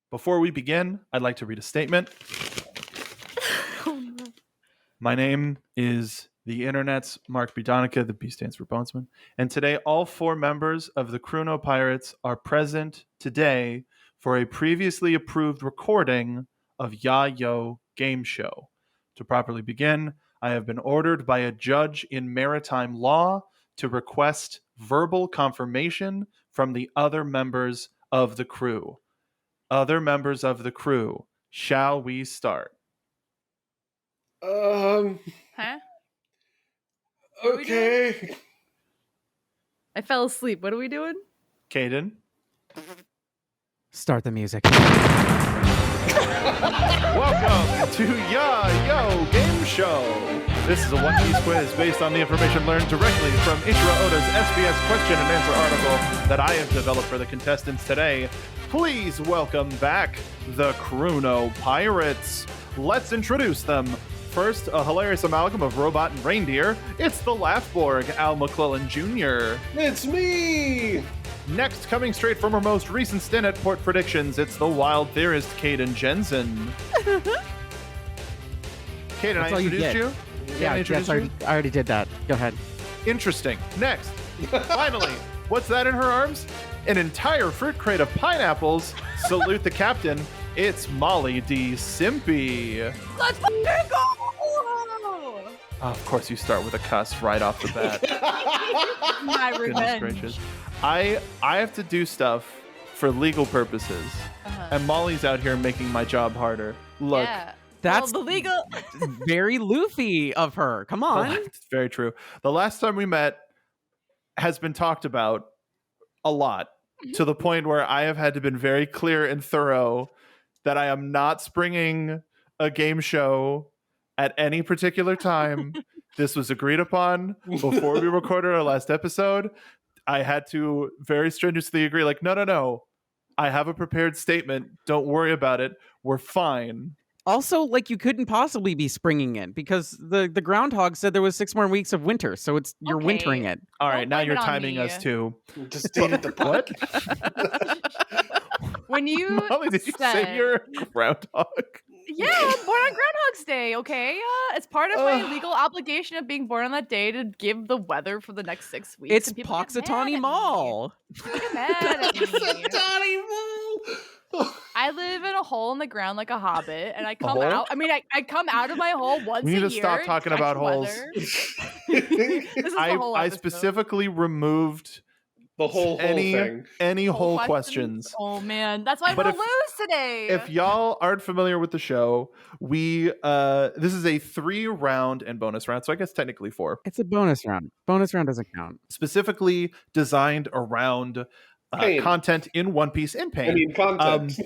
Before we begin, I'd like to read a statement. My name is the Internet's Mark B. Donica, the B stands for Bonesman, and today all 4 members of the Chrono Pirates are present today for a previously approved recording of Ya-Yo Game Show. To properly begin, I have been ordered by a judge in maritime law to request verbal confirmation from the other members of the crew. Other members of the crew, shall we start? Huh? What are we doing? Okay. I fell asleep. What are we doing? Caden? Start the music. Welcome to Ya-Yo Game Show. This is a One Piece quiz based on the information learned directly from Ichiro Oda's SBS question and answer article that I have developed for the contestants today. Please welcome back the Chrono Pirates. Let's introduce them. First, a hilarious amalgam of robot and reindeer. It's the Laughborg, Al McClellan Jr. It's me! Next, coming straight from our most recent stint at Port Predictions, it's the wild theorist, Caden Jensen. Caden, I introduced you? Yeah, yes, I already did that. Go ahead. Interesting. Next, finally, what's that in her arms? An entire fruit crate of pineapples. Salute the captain. It's Molly D. Simpy. Let's go! Oh, of course, you start with a cuss right off the bat. My Goodness revenge. gracious. I have to do stuff for legal purposes, and Molly's out here making my job harder. Look, Yeah. That's Well, the legal. very Luffy of her. Come on. it's very true. The last time we met has been talked about a lot, to the point where I have had to been very clear and thorough that I am not springing a game show at any particular time. This was agreed upon before we recorded our last episode. I had to very strenuously agree, like, no. I have a prepared statement. Don't worry about it. We're fine. Also, like, you couldn't possibly be springing it because the groundhog said there was 6 more weeks of winter, so you're Okay. wintering it. All Don't right, now blame you're it on timing me. us too. Just dated the What? When you Molly, did you say said- you're a groundhog? Yeah, I'm born on Groundhog's Day, okay? It's part of my legal obligation of being born on that day to give the weather for the next 6 weeks. It's and people get mad at Poxitani me. Mall. People get mad at me. Donnie Moore! I live in a hole in the ground like a hobbit, and I come hole? out. I mean, I come out of my hole once We need a to year. stop talking check about the holes. weather. This is the whole I episode. specifically removed The whole thing. any Whole whole questions. Oh man, that's why I'm But gonna if- lose today. If y'all aren't familiar with the show, this is a 3-round and bonus round, so I guess technically 4, It's a bonus round. Bonus round doesn't count. specifically designed around Pain. content in One Piece and pain. I mean, content.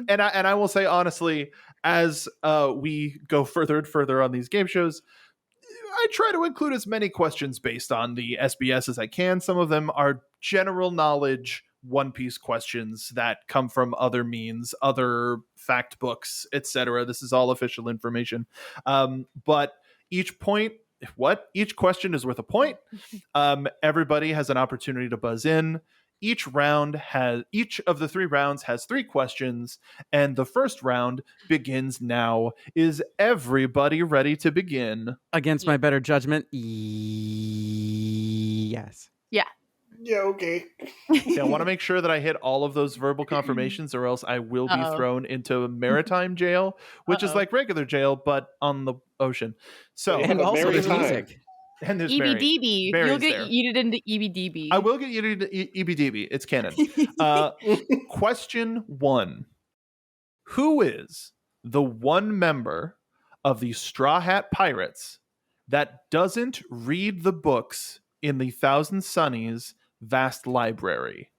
And I will say honestly, as we go further and further on these game shows, I try to include as many questions based on the SBS as I can. Some of them are general knowledge One Piece questions that come from other means, other fact books, etc. This is all official information. But each question is worth a point. Everybody has an opportunity to buzz in. Each of the 3 rounds has 3 questions, and the first round begins now. Is everybody ready to begin? Against my better judgment, yes. Yeah, okay. Okay, I want to make sure that I hit all of those verbal confirmations, or else I will be Uh-oh. thrown into maritime jail, which is Uh-oh. like regular jail, but on the ocean. So, Yeah. And but also Mary there's time. music. and there's Mary. EBDB. Mary's You'll get there. yeeted into EBDB. I will get you to EBDB. It's canon. Question 1. Who is the one member of the Straw Hat Pirates that doesn't read the books in the Thousand Sunnies vast library?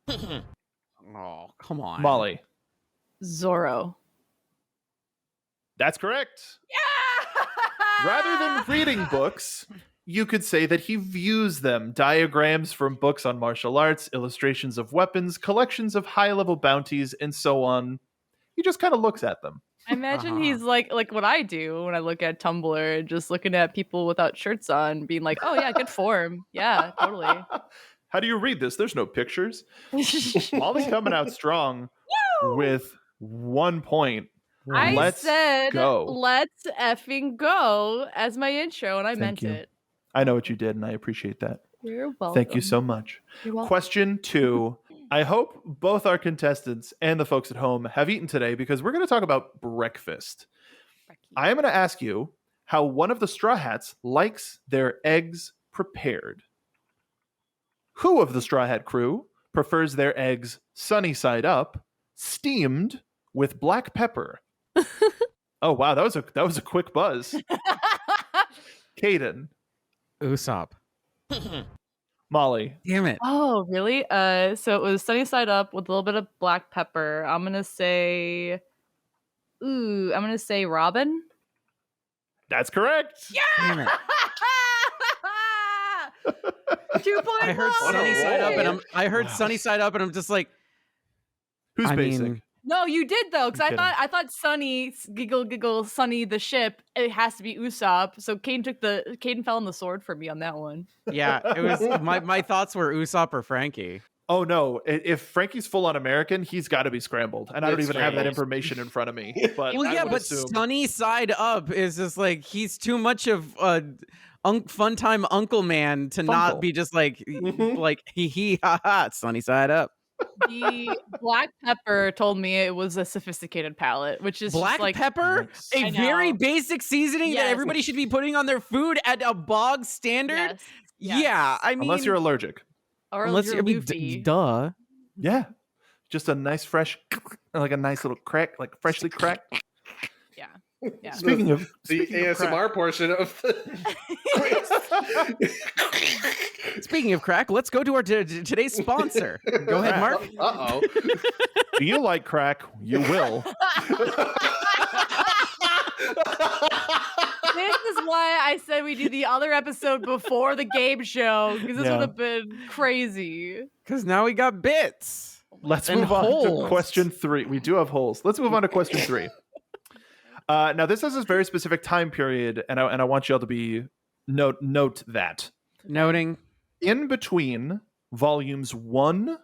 Oh, come on. Molly. Zorro. That's correct. Yeah. Rather than reading books, you could say that he views them. Diagrams from books on martial arts, illustrations of weapons, collections of high-level bounties, and so on. He just kind of looks at them. I imagine Uh-huh. he's like what I do when I look at Tumblr, just looking at people without shirts on, being like, "Oh yeah, good form. Yeah, totally." How do you read this? There's no pictures. Molly coming out strong. with 1 point. I Let's said, go. let's effing go as my intro, and I meant you. it. I know what you did, and I appreciate that. You're welcome. Thank you so much. You're welcome. Question 2. I hope both our contestants and the folks at home have eaten today because we're going to talk about breakfast. I am going to ask you how one of the Straw Hats likes their eggs prepared. Who of the Straw Hat crew prefers their eggs sunny side up, steamed with black pepper? Oh wow, that was a quick buzz. Caden. Usopp. Molly. Damn it. Oh, really? So it was sunny side up with a little bit of black pepper. I'm gonna say Robin. That's correct. Damn it. 2 points. I heard What a sunny side up, and roll. I heard sunny side up, and I'm just like, Who's I basic? mean, No, you did though, because I'm I thought Sunny giggle Sunny the ship. It has to be Usopp. So Caden fell on the sword for me on that one. yeah, it was my thoughts were Usopp or Frankie. Oh no! If Frankie's full on American, he's got to be scrambled, and I don't It's even have that scrambled. information in front of me. But Well, I yeah, would but assume. sunny side up is just like he's too much of a fun time uncle man to Funkle. not be just like hee hee ha ha sunny side up. The black pepper told me it was a sophisticated palate, which is Black just like pepper, Nice. a I very know. basic seasoning that Yes. everybody should be putting on their food at a bog standard. Yes, yes. Yeah, I mean, Unless you're allergic. or unless you're I mean, Luffy. duh. Yeah, just a nice fresh, like a nice little crack, like freshly cracked. Yeah. Yeah. Speaking of The ASMR portion of the Speaking of crack, let's go to our today's sponsor. Go ahead, Mark. Uh-oh. do you like crack? You will. This is why I said we do the other episode before the game show, because this Yeah. would have been crazy. Because now we got bits. Let's And move on holes. to question 3. We do have holes. Let's move on to question 3. Now this has a very specific time period, and I want y'all to be note that Noting. in between volumes 1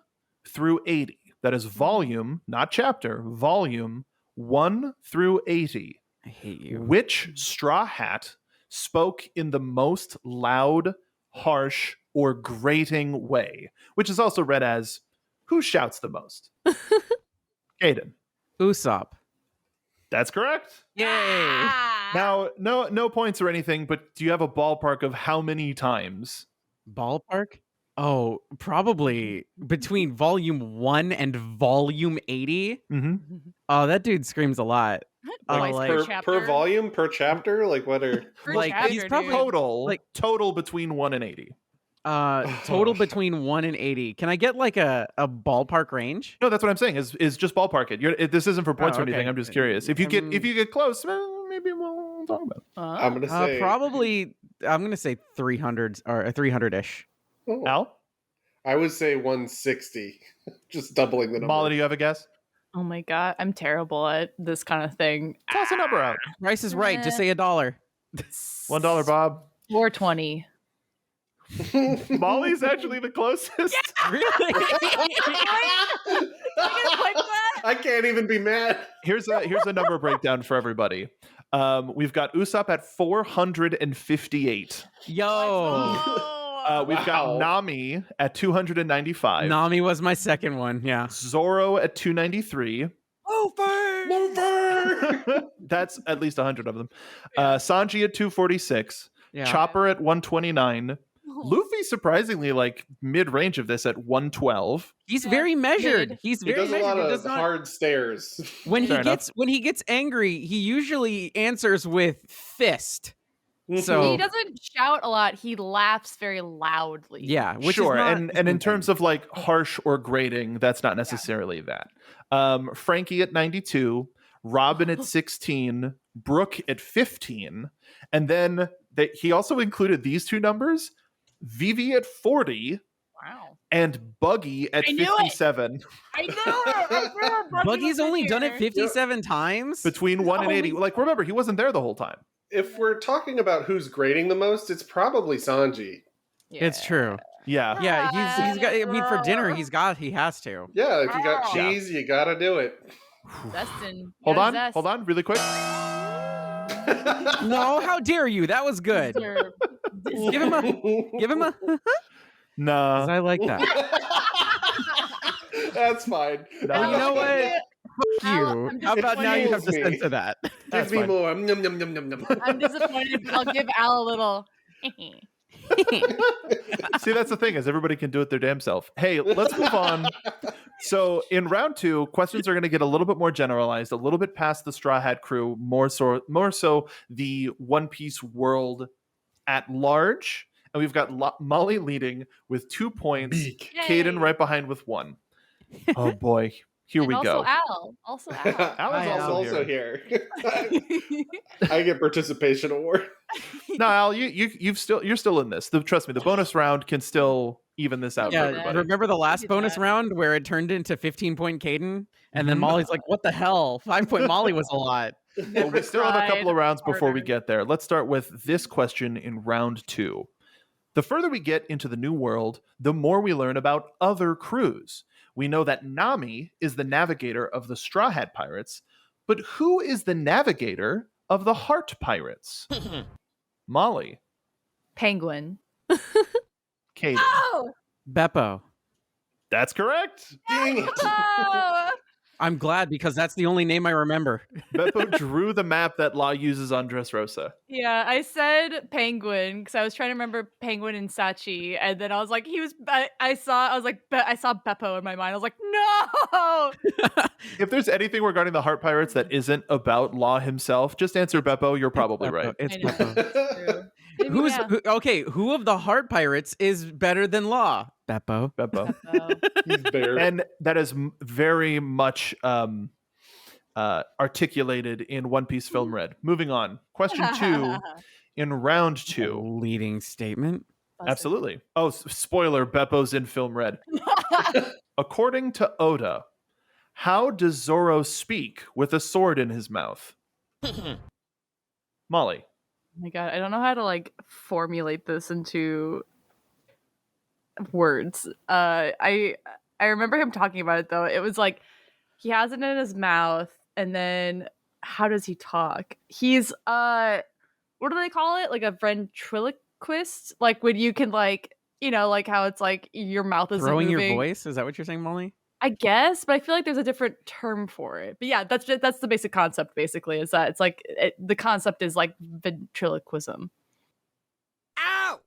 through 80. That is volume, not chapter. Volume 1 through 80. I hate you. Which Straw Hat spoke in the most loud, harsh, or grating way? Which is also read as who shouts the most? Caden. Usopp. That's correct. Yay. Ah! Now, no points or anything, but do you have a ballpark of how many times? Ballpark? Oh, probably between volume 1 and volume 80. Mm-hmm. Oh, that dude screams a lot. Twice like- per per chapter. volume, per chapter? Like what are Per like, chapter, he's probably- dude. Total between 1 and 80. Total between 1 and 80. Can I get like a ballpark range? No, that's what I'm saying. Is just ballpark it. This isn't for points or okay. anything. I'm just curious. If you get close, maybe we'll talk about it. I'm gonna say Probably, I'm gonna say 300 or 300-ish. Oh, Al, I would say 160. Just doubling the number. Molly, do you have a guess? Oh my god, I'm terrible at this kind of thing. Toss a number out. Price is right. Just say $1. $1, Bob. 420. Molly's actually the closest. Really? I can't even be mad. Here's a number breakdown for everybody. We've got Usopp at 458. Yo. We've got Nami at 295. Nami was my second one. Yeah. Zoro at 293. That's at least 100 of them. Sanji at 246. Yeah. Chopper at 129. Luffy surprisingly like mid-range of this at 112. He's Yeah. very measured. Mid. He's He very does a measured. lot He of does not- hard stares. when Fair he gets angry, he usually answers with fist. So He doesn't shout a lot. He laughs very loudly. yeah, which Sure, is not and in terms of like harsh or grating, that's not necessarily that. Frankie at 92, Robin at 16, Brooke at 15, and then he also included these two numbers: Vivi at 40 Wow. and Buggy at I knew it! 57. I know. Buggy's only done it 57 times. Between 1 and 80. Like, remember, he wasn't there the whole time. If we're talking about who's grading the most, it's probably Sanji. It's true. Yeah. Yeah, he's got. I mean, for dinner, he has to. Yeah, if you got Yeah. cheese, you gotta do it. Zestin. Hold Yeah, on, zest. hold on, really quick. No, how dare you? That was good. Deserve. Give him a. Give him a. 'Cause Nah. I like that. That's fine. No. You know what? Al, You. I'm How about now you have to disappointed. censor that? That's Give me fine. more. Num, num, num, num, num. I'm disappointed, but I'll give Al a little. See, that's the thing, is everybody can do it their damn self. Hey, let's move on. So in round 2, questions are going to get a little bit more generalized, a little bit past the Straw Hat crew, more so the One Piece world at large. And we've got Molly leading with 2 points, Beak. Caden Yay. right behind with 1. Oh boy, here we also go. Al. Also Al. Al is Hi, Al's Al. also here. I get participation award. No, Al, you're still in this. Trust me, the bonus round can still even this out for Yeah, everybody. remember the last do bonus that. round where it turned into 15-point Caden? And then Mhm. Molly's like, what the hell? 5-point Molly was a lot. But we still have a couple of tried rounds before we harder. get there. Let's start with this question in round 2. The further we get into the New World, the more we learn about other crews. We know that Nami is the navigator of the Straw Hat Pirates, but who is the navigator of the Heart Pirates? Molly, Penguin. Caden. Oh! Beppo. That's correct. Dang it. Oh! I'm glad because that's the only name I remember. Beppo drew the map that Law uses on Dressrosa. Yeah, I said Penguin because I was trying to remember Penguin and Sachi, and then I was like, I saw Beppo in my mind. I was like, no. If there's anything regarding the Heart Pirates that isn't about Law himself, just answer Beppo. You're probably Beppo. right. It's I know. Beppo. True. Maybe, yeah. Who of the Heart Pirates is better than Law? Beppo. Beppo. Oh. He's bare. And that is very much articulated in One Piece Film Red. Moving on. Question 2 in round 2. Leading statement. Absolutely. Oh, spoiler, Beppo's in Film Red. According to Oda, how does Zoro speak with a sword in his mouth? Molly. Oh my god, I don't know how to like formulate this into words. I remember him talking about it though. It was like he has it in his mouth, and then how does he talk? He's what do they call it? Like a ventriloquist? Like when you can like like how it's like your mouth is Throwing moving. your voice? Is that what you're saying, Molly? I guess, but I feel like there's a different term for it. But yeah, that's the basic concept. Basically, is that it's like the concept is like ventriloquism. Al.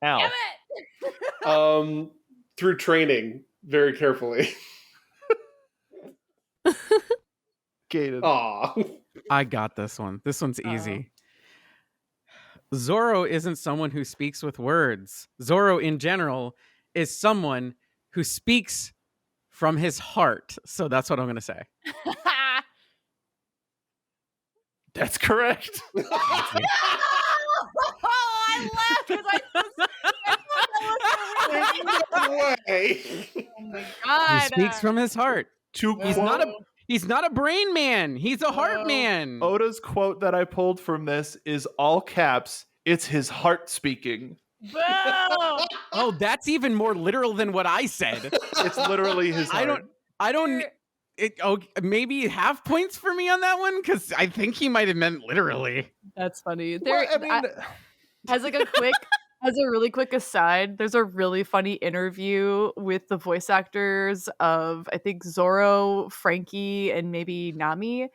Damn it! Through training, very carefully. Caden. Aw. I got this one. This one's easy. Zoro isn't someone who speaks with words. Zoro, in general, is someone who speaks from his heart. So that's what I'm going to say. That's correct. I laughed because I thought No way. oh my He god. speaks from his heart. To He's quote not a brain man. He's a heart Whoa. man. Oda's quote that I pulled from this is all caps. It's his heart speaking. Boo! Oh, that's even more literal than what I said. It's literally his heart. I don't. Maybe half points for me on that one because I think he might have meant literally. That's funny. Well, I mean, As a really quick aside, there's a really funny interview with the voice actors of I think Zoro, Frankie, and maybe Nami.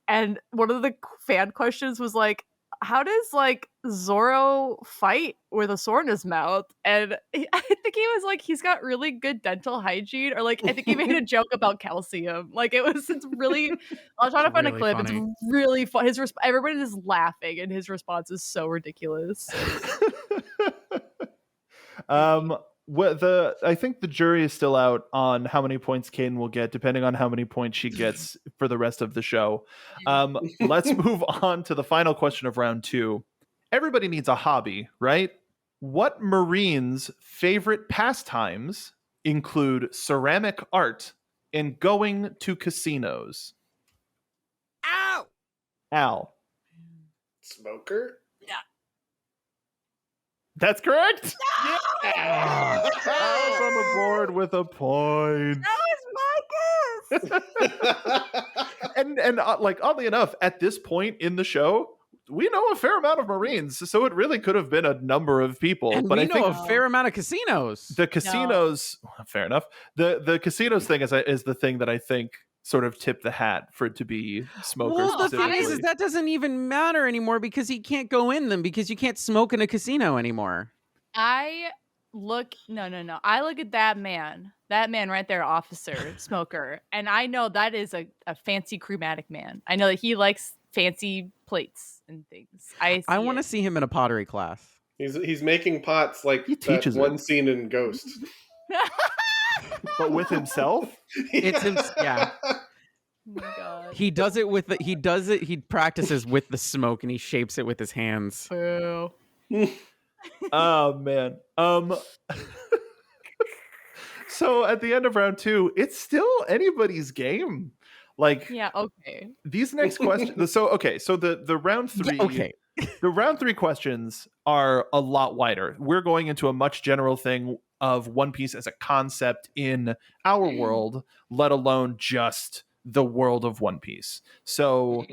And one of the fan questions was like, how does like Zoro fight with a sword in his mouth? And I think he was like, he's got really good dental hygiene, or like I think he made a joke about calcium. Like it's really. I'll try to find Really a clip. funny. It's really fun. Everybody is laughing, and his response is so ridiculous. I think the jury is still out on how many points Caden will get, depending on how many points she gets for the rest of the show. Let's move on to the final question of round 2. Everybody needs a hobby, right? What Marine's favorite pastimes include ceramic art and going to casinos? Ow! Al. Smoker? That's correct. Yeah. I was on the board with a point. That was my guess. And like oddly enough, at this point in the show, we know a fair amount of Marines, so it really could have been a number of people. And but we I know think a fair amount of casinos. the casinos, fair enough. The casinos thing is the thing that I think sort of tipped the hat for it to be smokers. Well, the thing specifically. is that doesn't even matter anymore because he can't go in them because you can't smoke in a casino anymore. I look no. I look at that man right there, officer, smoker, and I know that is a fancy chromatic man. I know that he likes fancy plates and things. I want to see him in a pottery class. He's making pots like He that teaches one it. scene in Ghost. But with himself. It's him. Yeah, Oh my god. he does it with he practices with the smoke and he shapes it with his hands. Boo. Oh man. So at the end of round 2, it's still anybody's game. Like Yeah, okay. these next questions. So the round 3. Yeah, okay. The round 3 questions are a lot wider. We're going into a much general thing of One Piece as a concept in our world, let alone just the world of One Piece. So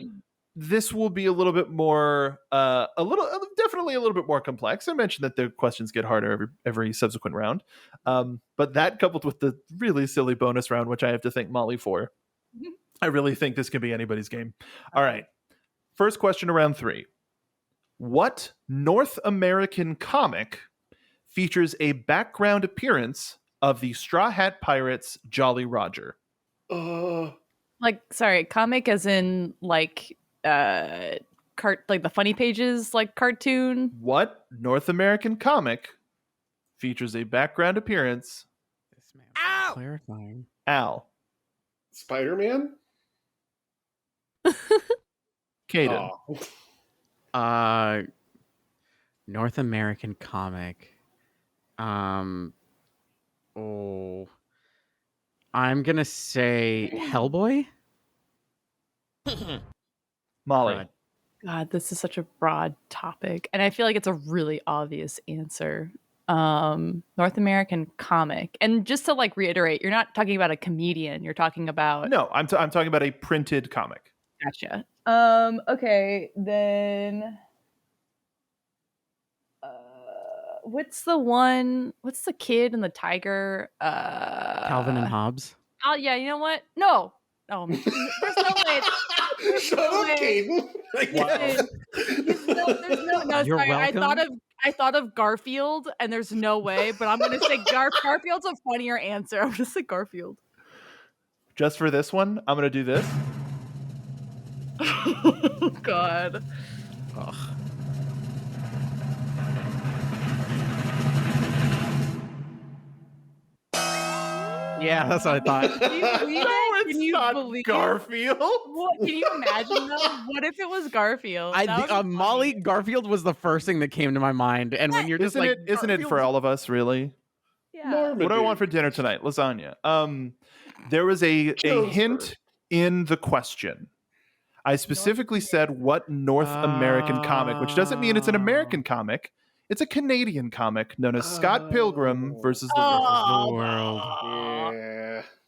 this will be a little bit more, definitely a little bit more complex. I mentioned that the questions get harder every subsequent round. But that coupled with the really silly bonus round, which I have to thank Molly for, I really think this could be anybody's game. All right. First question around 3. What North American comic features a background appearance of the Straw Hat Pirates Jolly Roger? Like, sorry, comic as in like like the funny pages like cartoon. What North American comic features a background appearance? This man's clarifying. Al. Spider-Man? Caden. Oh. North American comic. I'm gonna say Hellboy. Molly. Right. God, this is such a broad topic, and I feel like it's a really obvious answer. North American comic, and just to like reiterate, you're not talking about a comedian. You're talking about No, I'm talking about a printed comic. Gotcha. Okay, then. What's the kid and the tiger? Calvin and Hobbes. Oh yeah, you know what? No. There's no way. Shut up, Caden. No, You're sorry. welcome. I thought of Garfield, and there's no way, but I'm gonna say Garfield's a funnier answer. I'm gonna say Garfield. Just for this one, I'm going to do this. Oh God. Ugh. Yeah, that's what I thought. Can you believe it? It's Can you not believe Garfield. What? Can you imagine though? What if it was Garfield? I That think would be Molly funny. Garfield was the first thing that came to my mind, and when you're just Isn't like, isn't it for Garfield's- all of us, really? Yeah. What do I want for dinner tonight? Lasagna. There was a hint in the question. I specifically said what North American comic, which doesn't mean it's an American comic. It's a Canadian comic known as Scott Pilgrim versus the World. Oh, world.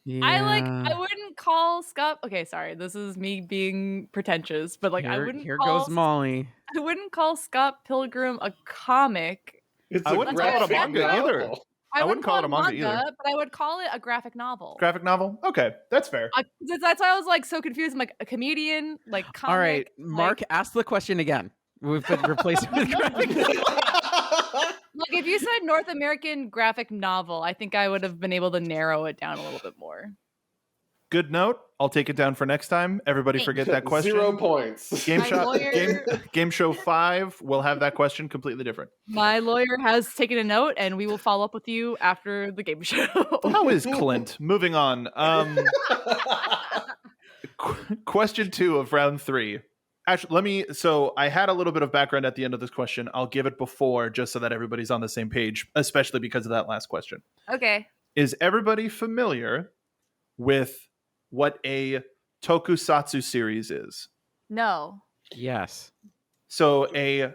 Yeah. I wouldn't call Scott. Okay, sorry. This is me being pretentious, but like I wouldn't. Here call, goes Molly. I wouldn't call Scott Pilgrim a comic. It's I wouldn't call it a graphic manga either. novel. I wouldn't call it a manga either. but I would call it a graphic novel. Graphic novel? Okay, that's fair. That's why I was like so confused. I'm like a comedian, like comic. All right, Mark, like, ask the question again. We've been replaced with graphic. like if you said North American graphic novel, I think I would have been able to narrow it down a little bit more. Good note. I'll take it down for next time. Everybody forget that question. 0 points. Game My shot. lawyer- Game show 5 will have that question completely different. My lawyer has taken a note, and we will follow up with you after the game show. How is Clint? Moving on. Question 2 of round 3. Actually, so I had a little bit of background at the end of this question. I'll give it before just so that everybody's on the same page, especially because of that last question. Okay. Is everybody familiar with what a tokusatsu series is? No. Yes. So a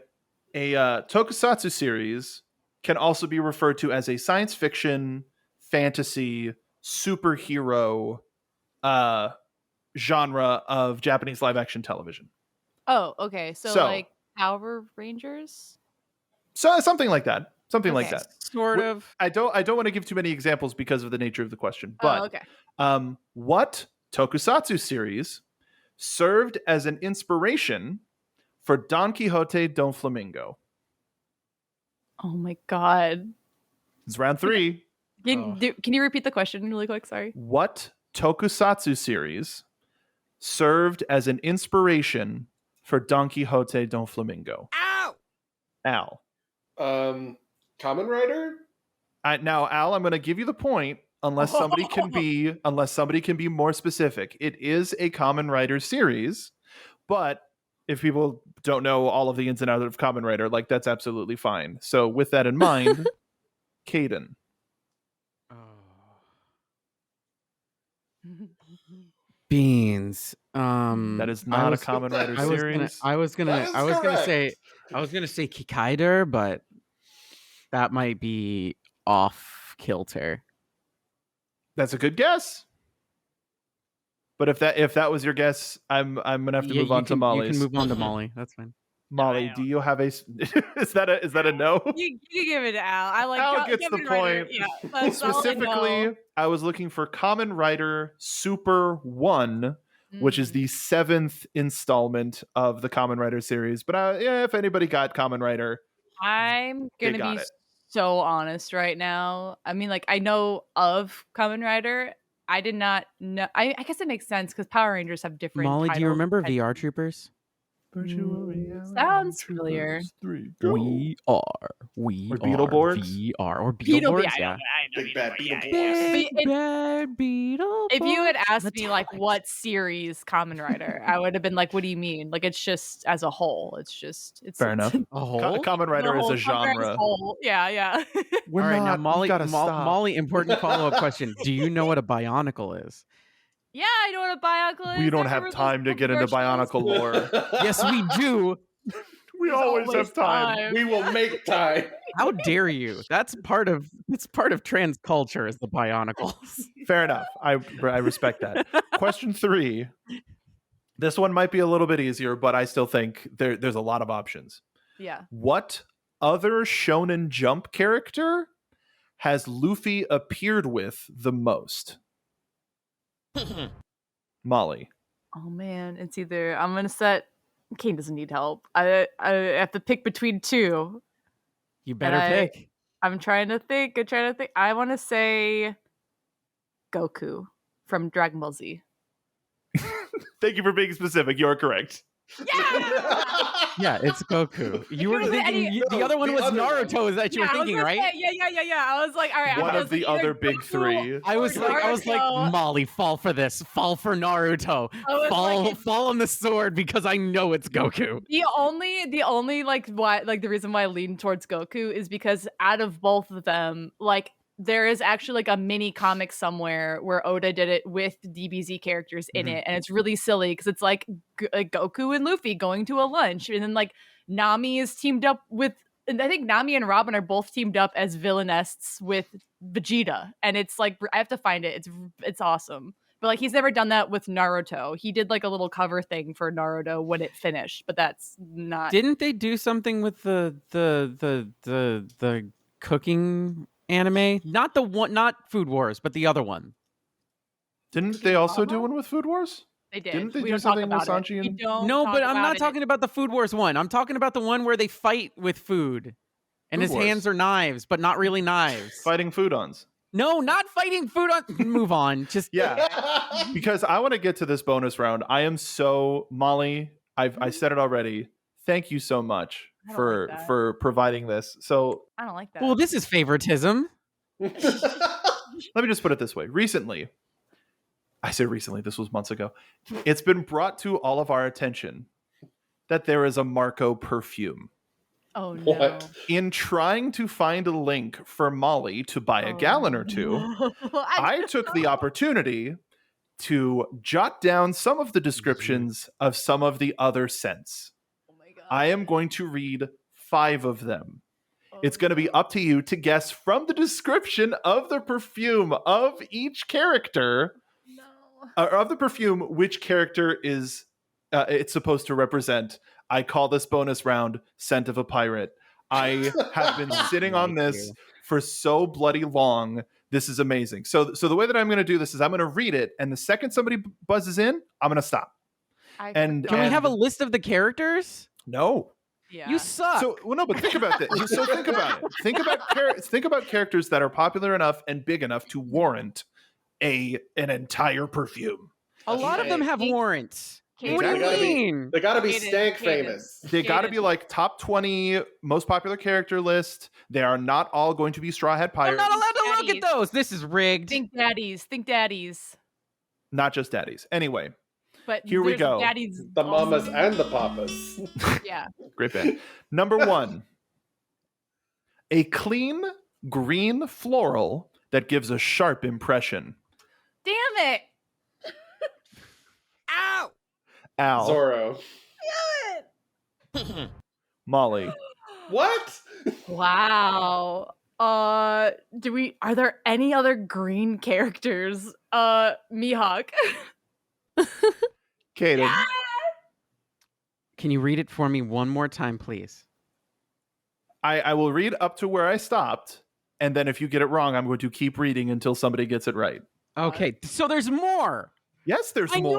tokusatsu series can also be referred to as a science fiction, fantasy, superhero genre of Japanese live action television. Oh, okay. So, So- like Power Rangers? So something like that. Something like Okay. that. Sort of. I don't want to give too many examples because of the nature of the question. Oh, But okay. what tokusatsu series served as an inspiration for Don Quixote Don Flamingo? Oh my god. It's round 3. Can you repeat the question really quick? Sorry. What tokusatsu series served as an inspiration for Don Quixote Don Flamingo? Ow! Al. Kamen Rider? Now, Al, I'm going to give you the point unless somebody can be more specific. It is a Kamen Rider series, but if people don't know all of the ins and outs of Kamen Rider, like that's absolutely fine. So with that in mind, Caden. Beans. That is not a Kamen Rider series. I was gonna say Kikaider, but that might be off kilter. That's a good guess. But if that was your guess, I'm gonna have to move on to Molly's. You can move on to Molly. That's fine. Molly, do you have a? Is that a no? You give it to Al. I like Al gets the Kamen Rider. point. Yeah, that's all I know. Specifically, I was looking for Kamen Rider Super 1, which is the 7th installment of the Kamen Rider series. But yeah, if anybody got Kamen Rider, I'm gonna got be it. so honest right now. I mean, like, I know of Kamen Rider. I did not know. I guess it makes sense because Power Rangers have different. Molly, do you titles remember depending- VR Troopers? Sounds familiar. We are Beetleborgs? VR or Beetleborgs. Yeah. Big bad Beetleborgs. Big But bad Beetleborgs. If you had asked me like Metallics. what series Kamen Rider, I would have been like, "What do you mean? Like it's just as a whole. It's Fair enough. A whole? Kamen Rider is the a whole Kamen Rider as genre. a whole. Yeah. We're All right, now not- Molly, you gotta stop. Molly, important follow-up question. Do you know what a Bionicle is? Yeah, I know what a Bionicle is. We don't I have remember time to those get into commercials. Bionicle lore. Yes, we do. We There's always have time. We will make time. How dare you? That's part of trans culture is the Bionicles. Fair enough. I respect that. Question 3. This one might be a little bit easier, but I still think there's a lot of options. Yeah. What other Shonen Jump character has Luffy appeared with the most? Molly. Oh man, it's either I'm gonna set. Kane doesn't need help. I have to pick between two. You better And pick. I'm trying to think. I want to say Goku from Dragon Ball Z. Thank you for being specific. You're correct. Yeah. Yeah, it's Goku. You were It was thinking any- the other one the was other one. Naruto. Is that you were I was thinking, gonna right? say- Yeah. I was like, all right. One I of was the like, either other big Goku 3. I was or like, Naruto. Molly, fall for this. Fall for Naruto. I was like, Fall on the sword because I know it's Goku. The only like why like the reason why I lean towards Goku is because out of both of them, like there is actually like a mini comic somewhere where Oda did it with DBZ characters in it, and it's really silly because it's like Goku and Luffy going to a lunch, and then like Nami is teamed up with, and I think Nami and Robin are both teamed up as villainests with Vegeta, and it's like I have to find it. It's awesome. But like he's never done that with Naruto. He did like a little cover thing for Naruto when it finished, but that's not. Didn't they do something with the cooking anime? Not Food Wars, but the other one. Didn't they also do Futurama? one with Food Wars? They did. Didn't they We do don't talk something with about it. Sanji We and- don't No, talk but I'm about not it. talking about the Food Wars one. I'm talking about the one where they fight with food. And Food his Wars. hands are knives, but not really knives. Fighting Foodons. No, not fighting food on. Move on. Just Yeah. Because I want to get to this bonus round. I am so Molly. I said it already. Thank you so much I don't for like that. for providing this. So I don't like that. well, this is favoritism. let me just put it this way. Recently, I say recently, this was months ago. It's been brought to all of our attention that there is a Marco perfume. oh no. What? In trying to find a link for Molly to buy a gallon or two, I took the opportunity to jot down some of the descriptions of some of the other scents. Oh my god. I am going to read 5 of them. It's going to be up to you to guess from the description of the perfume of each character, or of the perfume, which character is it's supposed to represent. I call this bonus round Scent of a Pirate. I have been sitting on this for so bloody long. This is amazing. So the way that I'm going to do this is I'm going to read it, and the second somebody buzzes in, I'm going to stop. Can we have a list of the characters? No. Yeah. You suck. So no, but think about this. So think about it. Think about characters that are popular enough and big enough to warrant an entire perfume. A lot of them have warrants. What do you mean? They gotta be Caden, stank Caden. famous. They got to be like top 20 most popular character list. They are not all going to be Straw Hat I'm Pirates. not allowed to look Daddies. at those. This is rigged. Think daddies. Not just daddies. Anyway, But Here we there's go. Daddies The mamas also. and the papas. Yeah. great band. Number 1, a clean green floral that gives a sharp impression. Damn it. Ow! Al, Zorro. Molly, What? Wow. Are there any other green characters? Mihawk. Caden. Can you read it for me one more time, please? I will read up to where I stopped, and then if you get it wrong, I'm going to keep reading until somebody gets it right. Okay, so there's more. Yes, there's I more.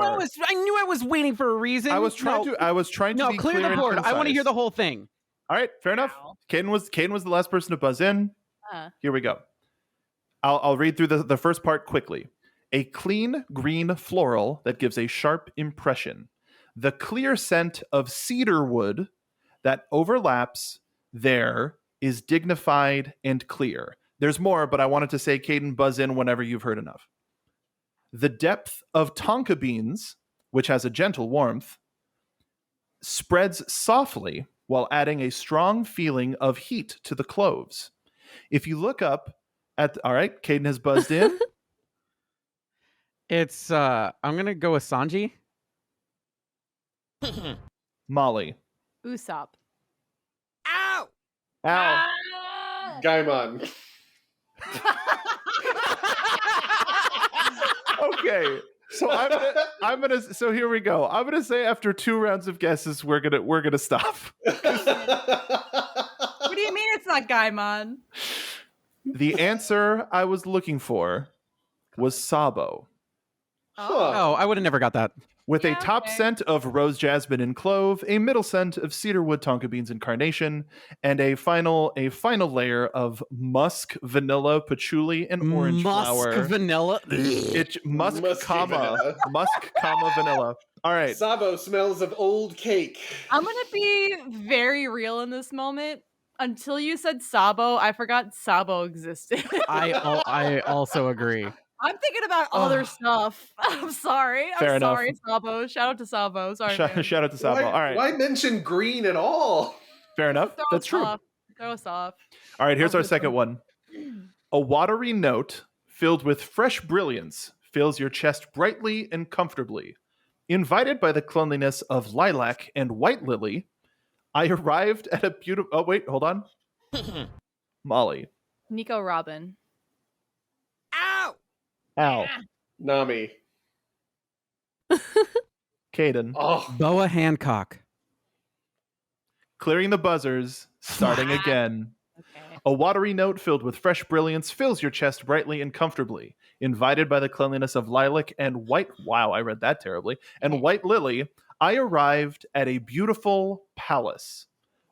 knew I was waiting for a reason. I was trying to No, be clear clear the and board. I want to hear concise. the whole thing. All right, fair enough. Wow. Caden was the last person to buzz in. Uh. Here we go. I'll read through the first part quickly. A clean green floral that gives a sharp impression. The clear scent of cedar wood that overlaps there is dignified and clear. There's more, but I wanted to say, Caden, buzz in whenever you've heard enough. The depth of tonka beans, which has a gentle warmth, spreads softly while adding a strong feeling of heat to the cloves. If you look up at, all right, Caden has buzzed in. It's I'm gonna go with Sanji. Molly. Usopp. Ow! Al. Gaimon. Okay. So I'm gonna so here we go. I'm gonna say after 2 rounds of guesses, we're gonna stop. What do you mean it's not Gaimon? The answer I was looking for was Sabo. Oh, I would have never got that. With a Yeah, top okay. scent of rose, jasmine, and clove, a middle scent of cedarwood, tonka beans, and carnation, and a final layer of musk, vanilla, patchouli, and orange flower. Vanilla. Musk, Musky comma vanilla. musk, comma vanilla. All right. Sabo smells of old cake. I'm gonna be very real in this moment. Until you said Sabo, I forgot Sabo existed. I also agree. I'm thinking about other stuff. I'm sorry. Fair I'm enough. sorry, Sabo. Shout out to Sabo. Sorry. man. Shout out to Sabo. Why, All right. why mention green at all? Fair enough. Throw That's us true. off. Throw us off. All right, here's Oh, our good second one. A watery note filled with fresh brilliance fills your chest brightly and comfortably. Invited by the cleanliness of lilac and white lily, I arrived at a beautiful... Oh, wait, hold on. Molly. Nico Robin. Ow! Al. Nami. Caden. Oh, Boa Hancock. Clearing the buzzers, starting again. Okay. A watery note filled with fresh brilliance fills your chest brightly and comfortably. Invited by the cleanliness of lilac and white... Wow, I read that terribly. And white lily, I arrived at a beautiful palace.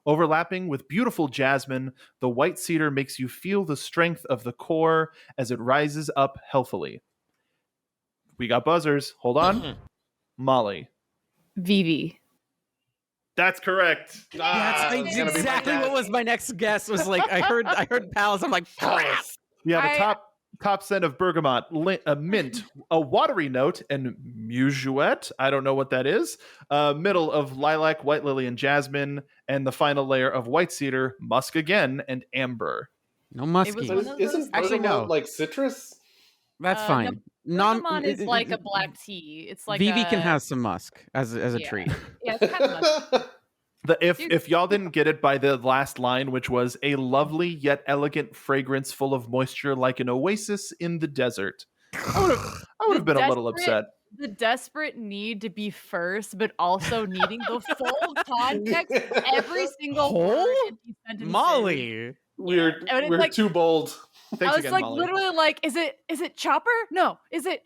Overlapping with beautiful jasmine, the white cedar makes you feel the strength of the core as it rises up healthily. We got buzzers. Hold on. Molly. Vivi. That's correct. That's it's gonna be my exactly guess. what was my next guess. Was like I heard Palace. I'm like, crap. Palace. We have a I- top scent of bergamot, a mint, a watery note, and muguet. I don't know what that is. Middle of lilac, white lily, and jasmine, and the final layer of white cedar, musk again, and amber. No It muskie. was But one of isn't those- Actually, bergamot no. like citrus? That's no, fine. Bergamot is like a black tea. It's like Vivi a, can have some musk as a Yeah. treat. Yeah, it's kind of much. If y'all didn't get it by the last line, which was a lovely yet elegant fragrance full of moisture like an oasis in the desert, I would have been a little upset. The desperate need to be first, but also needing the full context of every single word in these sentences. Molly. We're too bold. Thanks I was again, like Molly. literally like, is it Chopper? No. Is it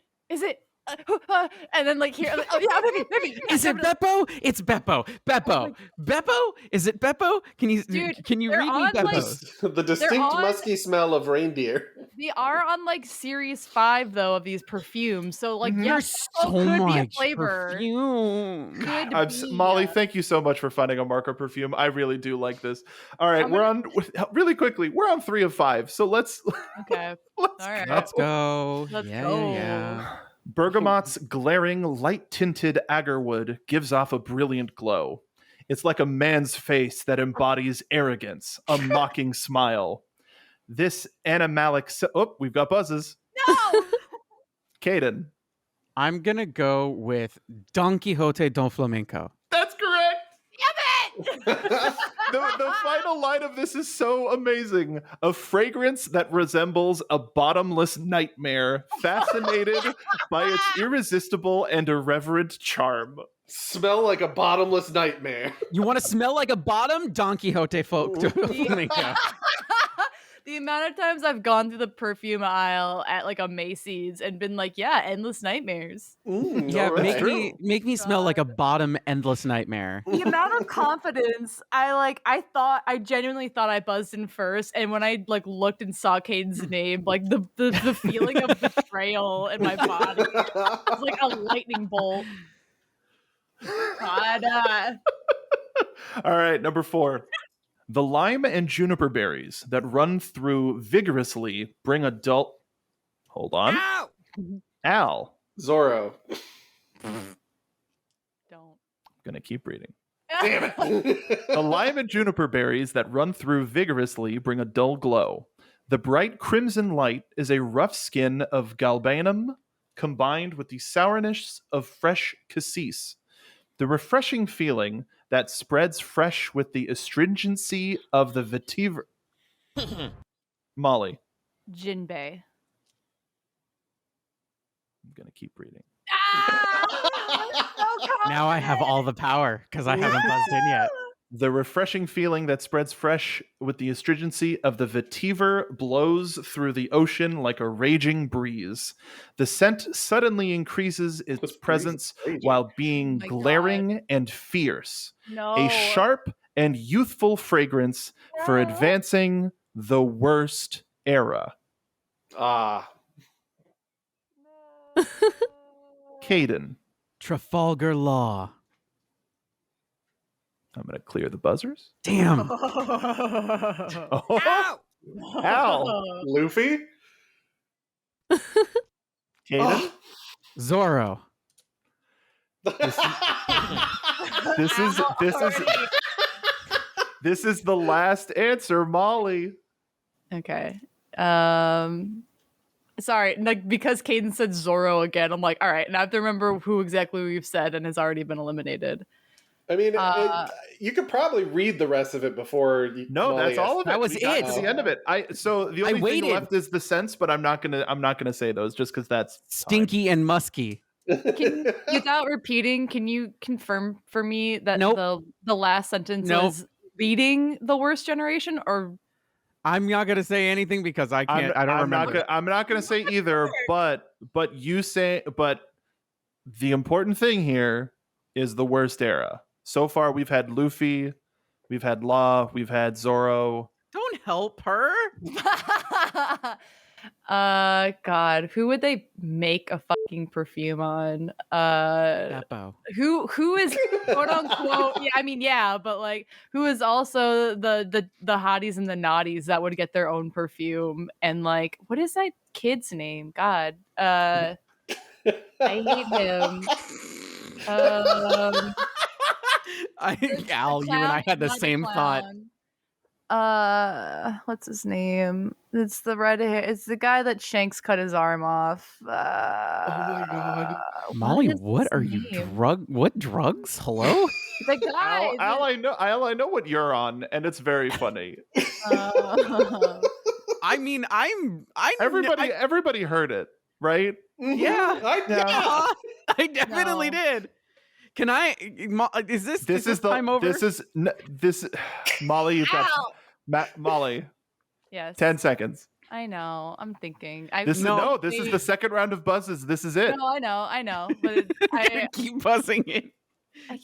and then like here, oh yeah, maybe. Is it Beppo? It's Beppo. Beppo. Beppo? Is it Beppo? Can you they're read me on, like, Beppo? The distinct on- musky smell of reindeer. They are on like series 5 though of these perfumes, so like There's Beppo so could be a much flavor. perfume. Could be. Molly, thank you so much for finding a marker perfume. I really do like this. All right, we're on really quickly. We're on 3 of 5, so let's Okay. All right. Let's go. Let's yeah, go. yeah. Bergamot's glaring, light-tinted agarwood gives off a brilliant glow. It's like a man's face that embodies arrogance, a mocking smile. This animalic... we've got buzzes. No! Caden. I'm gonna go with Don Quixote Don Flamenco. That's correct! Damn it! The final line of this is so amazing. A fragrance that resembles a bottomless nightmare, fascinated by its irresistible and irreverent charm. Smell like a bottomless nightmare. You want to smell like a bottom? Don Quixote Flamenco. The amount of times I've gone through the perfume aisle at like a Macy's and been like, yeah, endless nightmares. Yeah, all right. make me smell like a bottom endless nightmare. The amount of confidence I genuinely thought I buzzed in first, and when I like looked and saw Caden's name, like the feeling of betrayal in my body was like a lightning bolt. God, All right, number 4. The lime and juniper berries that run through vigorously bring adult... Hold on. Ow! Al. Zorro. don't. I'm going to keep reading. Damn it. The lime and juniper berries that run through vigorously bring a dull glow. The bright crimson light is a rough skin of galbanum combined with the sourness of fresh cassis. The refreshing feeling that spreads fresh with the astringency of the vetiver... Molly. Jinbei. I'm going to keep reading. Now I have all the power because I haven't buzzed in yet. The refreshing feeling that spreads fresh with the astringency of the vetiver blows through the ocean like a raging breeze. The scent suddenly increases its This breeze presence is raging. while being my glaring and fierce. No. A sharp and youthful fragrance for advancing the worst era. Caden. Trafalgar Law. I'm going to clear the buzzers. Damn. Oh, Al. Luffy? Caden. Zorro. This is the last answer, Molly. Okay. Sorry, like because Caden said Zorro again, I'm like, all right, now I have to remember who exactly we've said and has already been eliminated. I mean, you could probably read the rest of it before you. No, that's all of it. That was We got it. to the end of it. So the only thing waited. left is the sense, but I'm not gonna say those just because that's Stinky and musky. Without repeating, can you confirm for me that Nope. the last sentence was leading the worst generation, or I'm not gonna say anything because I can't. I don't remember. I'm not gonna say either. But you say. But the important thing here is the worst era. So far, we've had Luffy, we've had Law, we've had Zorro. Don't help her. God, who would they make a fucking perfume on? Beppo. Who is quote unquote? Yeah, I mean, yeah, but like, who is also the hotties and the naughties that would get their own perfume? And like, what is that kid's name? God, I hate him. Al, you and I had the same thought. What's his name? It's the red hair. It's the guy that Shanks cut his arm off. Oh my god. Molly, is what his are you name? what drugs? Hello? The guy. Al, I know what you're on, and it's very funny. I mean, Everybody heard it, right? Yeah. Yeah. I definitely No. did. Can I? Is this time over? Molly, you've got Ow! Molly. Yes. 10 seconds. I know. I'm thinking. This is the second round of buzzes. This is it. No, I know. But I keep buzzing it.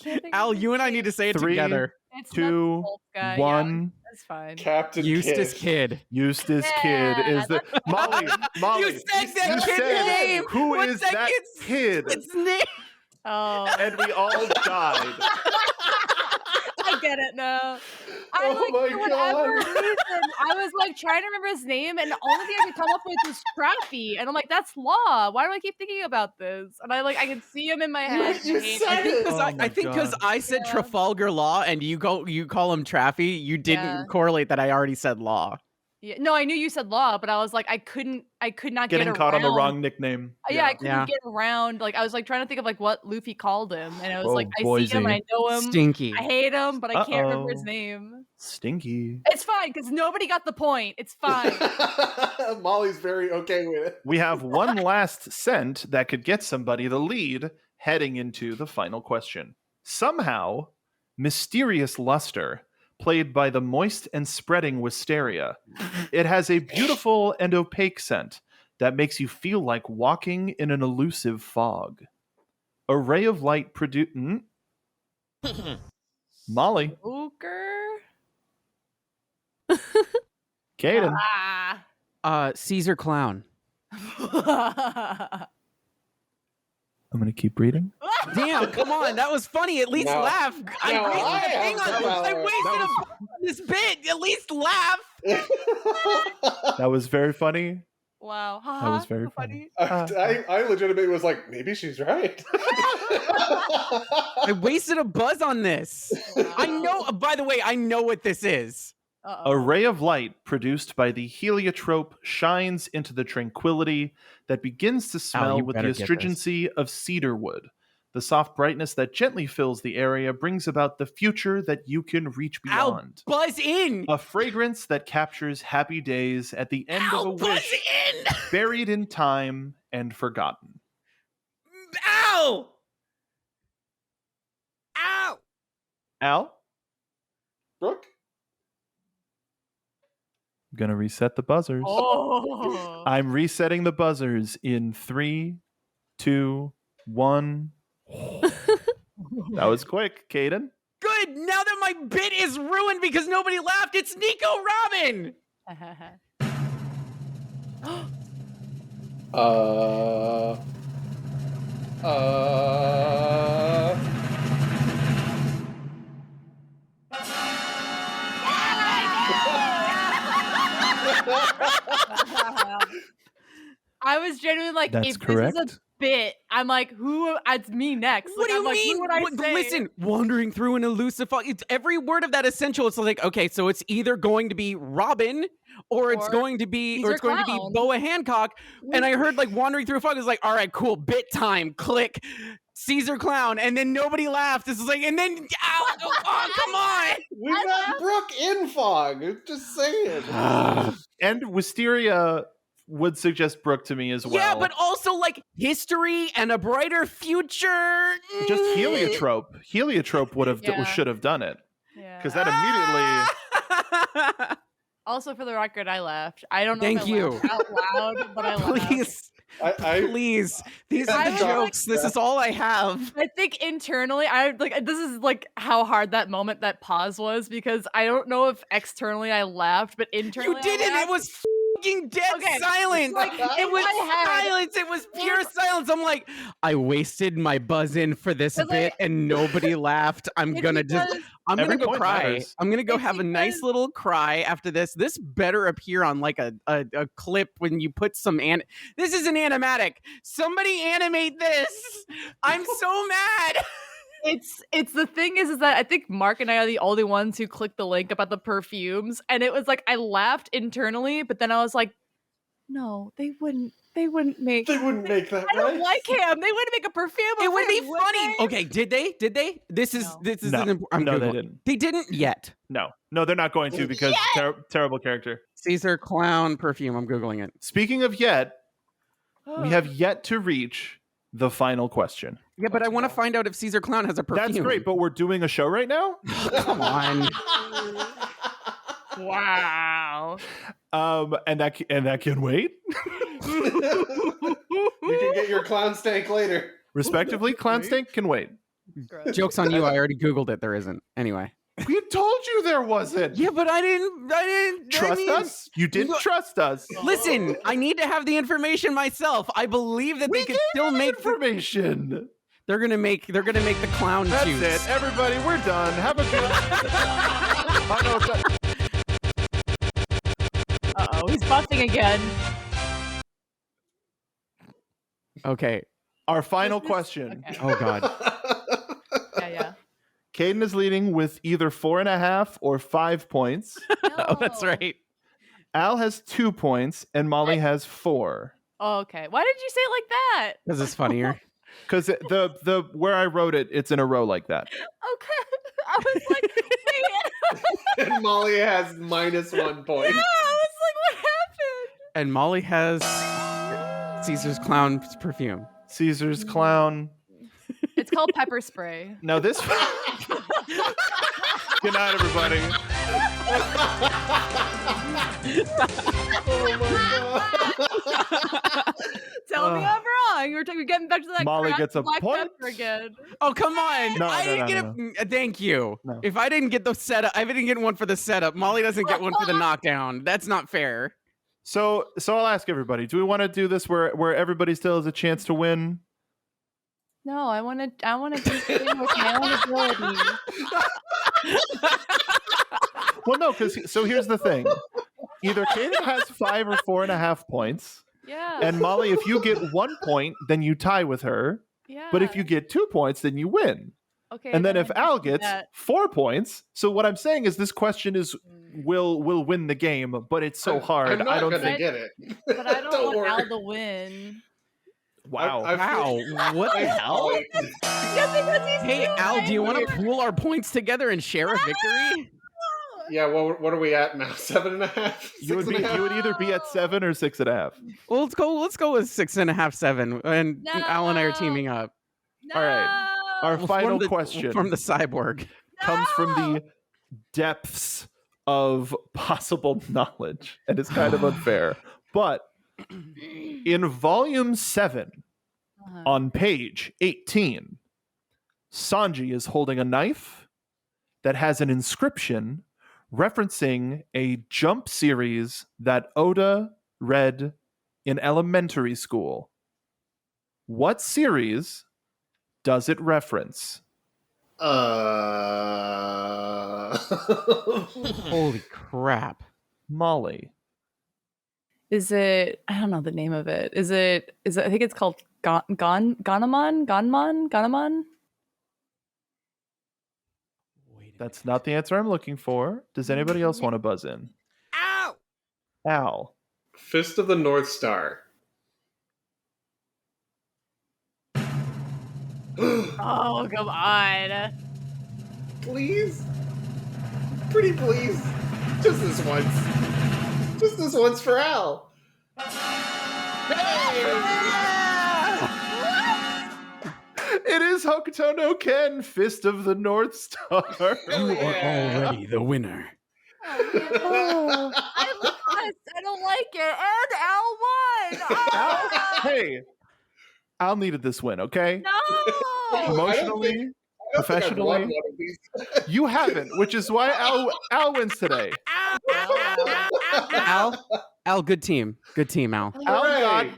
can't think. Al, of his you and I name. need to say it 3, together. It's not the 2, wolf guy. 1. Yeah, that's fine. Captain Eustace Kid. Eustace Yeah, Kid is the Molly. You said that kid's name. Who What's is that kid? Its name. Oh, And we all died. I get it now. Oh my For whatever God. reason, I was like trying to remember his name, and the only thing I could come up with was Traffy, and I'm like, that's Law. Why do I keep thinking about this? And I can see him in my head. You said it. Oh my I think because God. I said Yeah. Trafalgar Law and you call him Traffy, you didn't Yeah. correlate that I already said Law. Yeah, no, I knew you said Law, but I was like, I could not Getting get caught on the around- wrong nickname. Yeah, I couldn't Yeah. get around. Like I was trying to think of what Luffy called him, and I was Oh, like, I see him, Boise. I know him, Stinky. I hate him, but I can't remember his Uh-oh. name. Stinky. It's fine because nobody got the point. It's fine. Molly's very okay with it. We have one last scent that could get somebody the lead heading into the final question. Somehow, mysterious luster, played by the moist and spreading wisteria. It has a beautiful and opaque scent that makes you feel like walking in an elusive fog. A ray of light Molly, Ooker. Caden. Caesar Clown. I'm going to keep reading. Damn, come on. That was funny. At least No. laugh. No, I wasted a this bit. At least laugh. That was very funny. Wow. That was very funny. I legitimately was like, maybe she's right. I wasted a buzz on this. I know, by the way, I know what this is. A ray of light produced by the heliotrope shines into the tranquility that begins to smell you with the better get this. astringency of cedar wood. The soft brightness that gently fills the area brings about the future that you can reach beyond. Buzz in. A fragrance that captures happy days at the end of a Buzz wish, in. buried in time and forgotten. Ow. Ow. Al, Brooke? I'm going to reset the buzzers. Oh. I'm resetting the buzzers in 3, 2, 1. That was quick, Caden. Good. Now that my bit is ruined because nobody laughed, it's Nico Robin. I was genuinely like, That's if correct. this is a bit, I'm like, it's me next. What do you I'm like, mean? Who would I say? Listen, wandering through an elusive fog. It's every word of that essential. It's like, okay, so it's either going to be Robin or it's Or going to be Caesar going to be Clown. Boa Hancock. And I heard like wandering through a fog is like, all right, cool, bit time, click. Caesar Clown, and then nobody laughed. This is like, and then, oh, come on! We got Brooke in fog. Just saying. And Wisteria would suggest Brooke to me as well. Yeah, but also like history and a brighter future. just heliotrope. Heliotrope would have Yeah. should have done it Yeah. because that immediately. Also, for the record, I laughed. I don't know Thank if I you. laughed out loud, but I laughed. Please, please. These are I the was like- jokes. This is all I have. I think internally, this is like how hard that moment, that pause was, because I don't know if externally I laughed, but internally You didn't. I It was fucking dead Okay, silence. like, It was I had- silence. It was pure silence. I'm like, I wasted my buzz in for this But, bit like, and nobody laughed. I'm it's gonna just. because- I'm Every gonna go point cry. matters. I'm gonna go It's have a nice because- little cry after this. This better appear on like a clip when you put some This is an animatic. Somebody animate this. I'm so mad. It's the thing is that I think Mark and I are the only ones who clicked the link about the perfumes, and it was like I laughed internally, but then I was like, No, they wouldn't. They wouldn't make. They wouldn't make that. I don't like him. They wouldn't make a perfume. It of would be him, would funny. they? Okay, did they? This is No. No. an I'm No, they Googling. didn't. They didn't yet. No, they're not going to because terrible character. Caesar clown perfume. I'm Googling it. Speaking of yet, we have yet to reach the final question. Yeah, but I want to find out if Caesar clown has a perfume. That's great, but we're doing a show right now? Come on. Wow. And that can wait. You can get your clown stank later. Respectively, clown stink can wait. Joke's on you. I already Googled it. There isn't. Anyway. We told you there wasn't. Yeah, but I didn't Trust us? You didn't trust us. Listen, I need to have the information myself. I I that We they could gave still you make information. They're gonna make the clown That's juice. it. Everybody, we're done. Have a good I know it's not- Uh-oh, he's buffing again. Okay. Our final question. Okay. Oh God. Yeah. Caden is leading with either 4.5 or 5 points. Oh, that's No. right. Al has 2 points and Molly has 4. Oh, okay. Why did you say it like that? This is funnier. Because the where I wrote it, it's in a row like that. Okay. I was like, wait. And Molly has -1 point. Yeah, I was like, what happened? And Molly has Caesar's clown perfume. Caesar's clown. It's called pepper spray. Now this. Good night, everybody. Oh my God. Tell me I'm wrong. We're getting back to that Molly cracked gets a black point. pepper again. Oh, come on. No, I no, didn't no, get a thank you. No. If I didn't get the setup, I didn't get one for the setup. Molly doesn't get one for the knockdown. That's not fair. So I'll ask everybody: do we want to do this where everybody still has a chance to win? No, I want to be sitting with my own abilities. Well, no, because here's the thing: either Kaden has 5 or 4.5 points, Yeah. and Molly, if you get 1 point, then you tie with her. yeah. But if you get 2 points, then you win. okay, And then I if Al can do gets that. 4 points, so what I'm saying is this question is will win the game, but it's so hard. I'm not I don't gonna think. get it. But I don't, want worry. Al to win. Wow. Wow. What the hell? Just because he's Hey, doing Al, it. do you want to pool our points together and share a victory? Yeah, what are we at now? 7.5? You would either be at 7 or 6.5. Well, let's go with 6.5, 7, and No. Al and I are teaming up. No! All right. Our We'll final form the- question from the cyborg. comes from No! the depths of possible knowledge, and it's kind of unfair. But in volume 7, Uh-huh. on page 18, Sanji is holding a knife that has an inscription referencing a Jump series that Oda read in elementary school. What series does it reference? Holy crap. Molly. Is it? I don't know the name of it. Is it? I think it's called Ganmon. That's not the answer I'm looking for. Does anybody else want to buzz in? Ow! Al. Fist of the North Star. Oh, come on. Please? Pretty please. Just this once. Just this once for Al. It is Hokuto no Ken, Fist of the North Star. You are already the winner. Oh, I lost. I don't like it. And Al won. Al, Oh, hey, Al needed this win, okay? no. Emotionally, I don't think I've won professionally, one of these. you haven't, which is why Al wins today. Al, good team. Good team, Al. Al Hooray.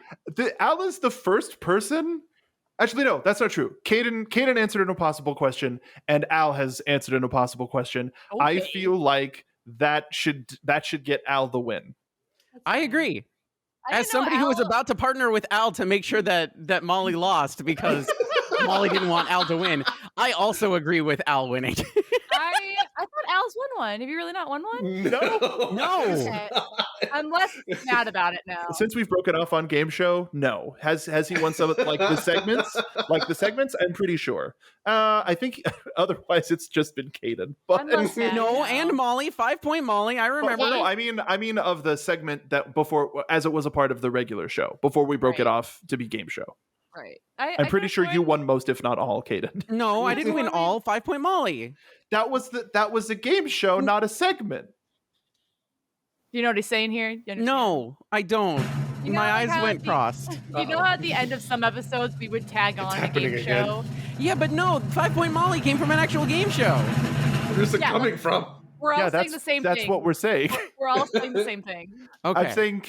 Al is the first person. Actually, no, that's not true. Caden answered an impossible question, and Al has answered an impossible question. I Okay. feel like that should get Al the win. I agree. I As didn't know somebody who was Al- about to partner with Al to make sure that Molly lost because Molly didn't want Al to win, I also agree with Al winning. I thought Al's won one. Have you really not won one? No. No. Okay. I'm less mad about it now. Since we've broken off on game show, no. Has he won some like the segments? Like the segments, I'm pretty sure. I think otherwise it's just been Caden. But I'm less mad No, now. and Molly, 5-point Molly. I remember. no, I mean of the segment that before, as it was a part of the regular show before we broke it Right. off to be game show. Right. I'm pretty sure you won most, if not all, Caden. No, I didn't win all. 5-point Molly. That was a game show, not a segment. You know what he's saying here? You understand? No, I don't. You know, My like eyes how went crossed. You know how at the end of some episodes we would tag on a happening game again. show? Yeah, but no, 5-point Molly came from an actual game show. Where's it Yeah, coming like- from? We're all Yeah, saying the same that's thing. what we're saying. We're all saying the same thing. Okay. I'm saying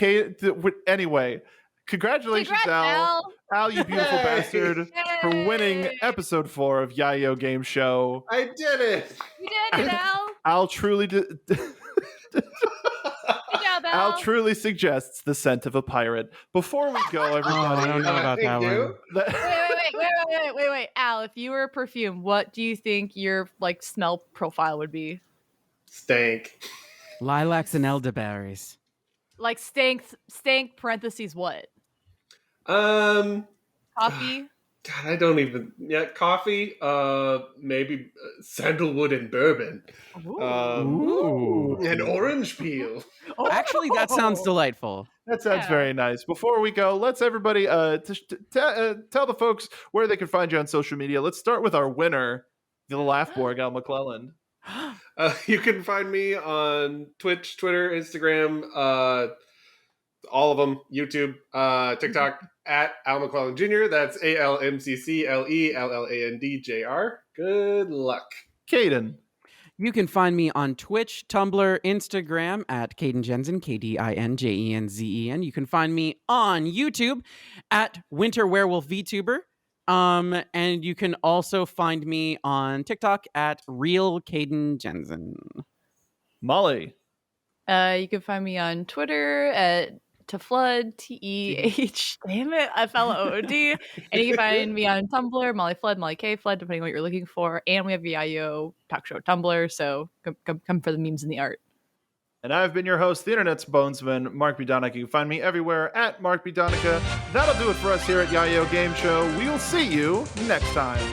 anyway. Congratulations, Congrats, Al. Al. Al, you beautiful Yay. bastard, for winning Yay. episode 4 of Yayo Game Show. I did it. You did it, Al. Al truly Good job, Al. Al truly suggests the scent of a pirate. Before we go, Oh, I everybody, don't know about that Thank you. one. Wait. Al, if you were a perfume, what do you think your like smell profile would be? Stank. Lilacs and elderberries. Like stank parentheses what? Coffee. Coffee? God, I don't even. Yeah, coffee. Maybe sandalwood and bourbon. Ooh. And orange peel. Actually, that sounds delightful. that sounds Yeah. very nice. Before we go, let's everybody tell the folks where they can find you on social media. Let's start with our winner, the Laughborg, Al McClellan. You can find me on Twitch, Twitter, Instagram, all of them, YouTube, TikTok, at Al McClellan Jr. That's ALMCCLELLANDJR. Good luck. Caden. You can find me on Twitch, Tumblr, Instagram at Caden Jensen, KDINJENZEN. You can find me on YouTube at Winter Werewolf VTuber. And you can also find me on TikTok at Real Caden Jensen. Molly. You can find me on Twitter at TeFlood, TEH, damn it, FLOOD. And you can find me on Tumblr, Molly Flood, Molly K Flood, depending on what you're looking for. And we have VIO Talk Show Tumblr, so come for the memes and the art. And I've been your host, the internet's bonesman, Mark B. Donica. You can find me everywhere at Mark B. Donica. That'll do it for us here at Yayo Game Show. We'll see you next time.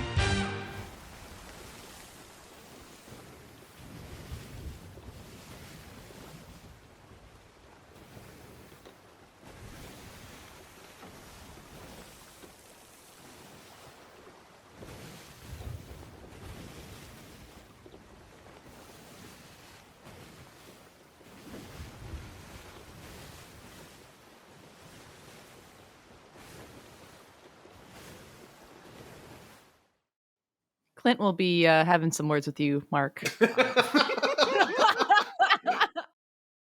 Clint will be having some words with you, Mark.